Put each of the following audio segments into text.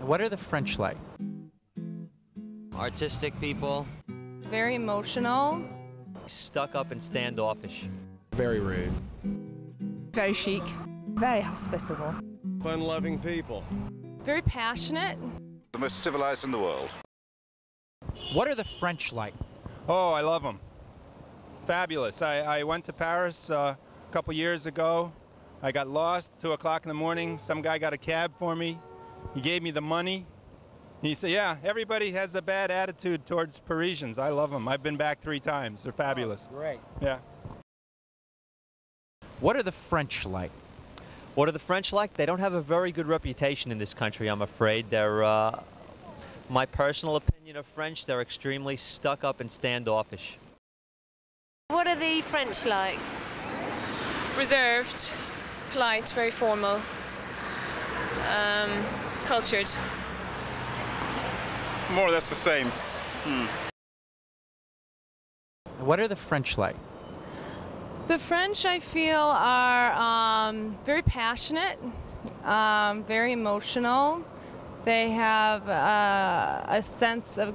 What are the French like? Artistic people. Very emotional. Stuck up and standoffish. Very rude. Very chic. Very hospitable. Fun-loving people. Very passionate. The most civilized in the world. What are the French like? Oh, I love them. Fabulous. I went to Paris a couple years ago. I got lost, 2 o'clock in the morning. Some guy got a cab for me. He gave me the money. He said, yeah, everybody has a bad attitude towards Parisians. I love them. I've been back 3 times. They're fabulous. Oh, great. Yeah. What are the French like? What are the French like? They don't have a very good reputation in this country, I'm afraid. They're, my personal opinion of French, they're extremely stuck up and standoffish. What are the French like? Reserved, polite, very formal, cultured. More or less the same. What are the French like? The French, I feel, are very passionate, very emotional. They have a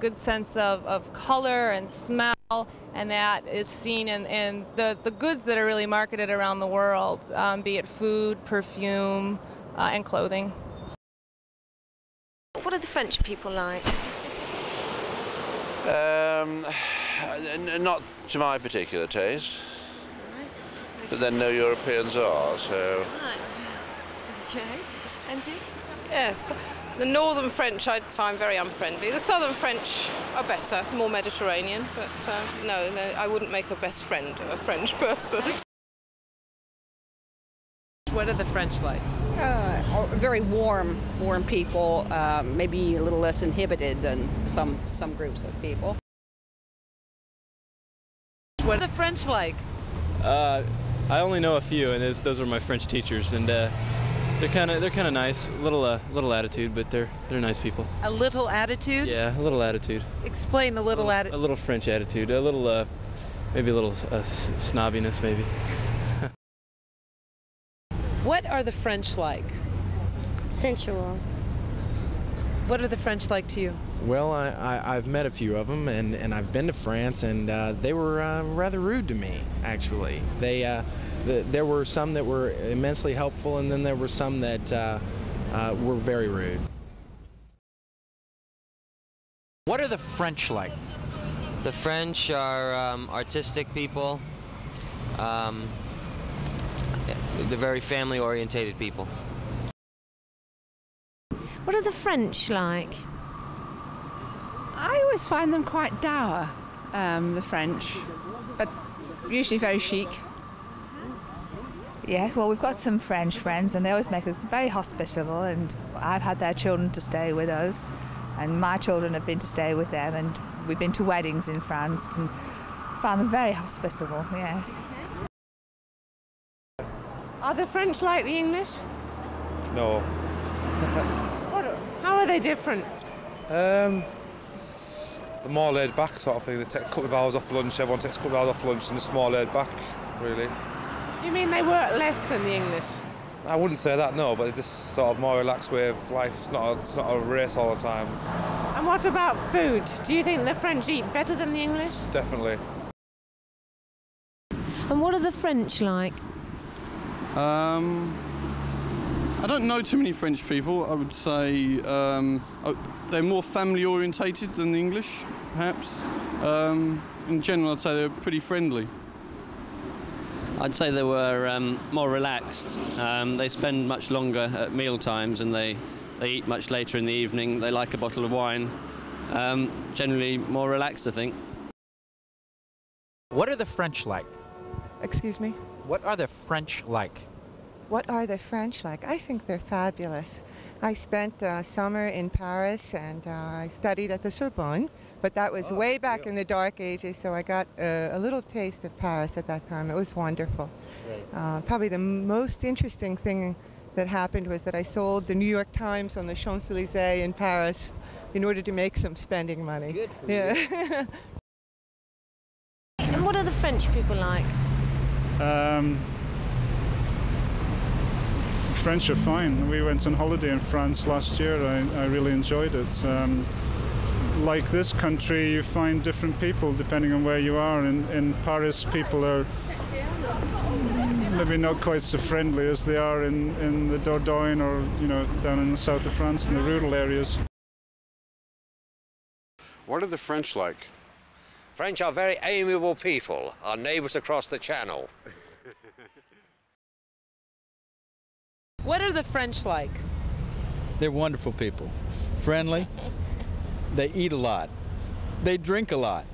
good sense of color and smell, and that is seen in the goods that are really marketed around the world, be it food, perfume, and clothing. What are the French people like? Not to my particular taste. But then no Europeans are, so... Right. Okay. Angie? Yes. The northern French I find very unfriendly. The southern French are better, more Mediterranean, but no, I wouldn't make a best friend of a French person. What are the French like? Very warm people, maybe a little less inhibited than some groups of people. What are the French like? I only know a few, and those are my French teachers, and they're kind of nice. Little attitude, but they're nice people. A little attitude? Yeah, a little attitude. Explain the little attitude. A little French attitude. A little, maybe a little snobbiness, maybe. What are the French like? Sensual. What are the French like to you? Well, I've met a few of them, and I've been to France, and they were rather rude to me, actually. There were some that were immensely helpful, and then there were some that were very rude. What are the French like? The French are artistic people. They're very family-orientated people. What are the French like? I always find them quite dour, the French, but usually very chic. Yes, well, we've got some French friends, and they always make us very hospitable, and I've had their children to stay with us, and my children have been to stay with them, and we've been to weddings in France, and found them very hospitable, yes. Are the French like the English? No. How are they different? They're more laid back sort of thing. They take a couple of hours off lunch, everyone takes a couple of hours off lunch, and it's more laid back, really. You mean they work less than the English? I wouldn't say that, no, but it's just sort of more relaxed way of life. It's not a race all the time. And what about food? Do you think the French eat better than the English? Definitely. And what are the French like? I don't know too many French people. I would say they're more family orientated than the English, perhaps. In general, I'd say they're pretty friendly. I'd say they were more relaxed. They spend much longer at meal times, and they eat much later in the evening. They like a bottle of wine. Generally more relaxed, I think. What are the French like? Excuse me? What are the French like? What are the French like? I think they're fabulous. I spent summer in Paris, and I studied at the Sorbonne, but that was way back in the dark ages, so I got a little taste of Paris at that time. It was wonderful. Probably the most interesting thing that happened was that I sold the New York Times on the Champs-Élysées in Paris in order to make some spending money. Good for you. And what are the French people like? French are fine. We went on holiday in France last year. I really enjoyed it. Like this country, you find different people depending on where you are. In Paris, people are maybe not quite so friendly as they are in the Dordogne or, you know, down in the south of France in the rural areas. What are the French like? French are very amiable people, our neighbours across the channel. What are the French like? They're wonderful people. Friendly. They eat a lot. They drink a lot.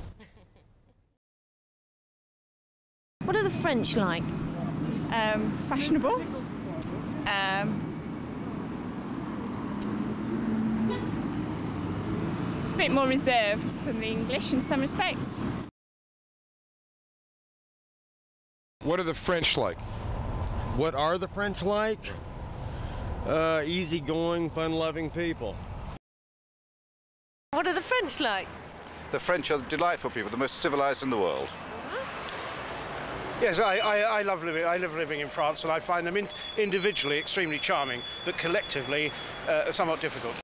What are the French like? Fashionable. A bit more reserved than the English in some respects. What are the French like? What are the French like? Easygoing, fun-loving people. What are the French like? The French are delightful people, the most civilized in the world. Yes, I love living in France, and I find them individually extremely charming, but collectively somewhat difficult.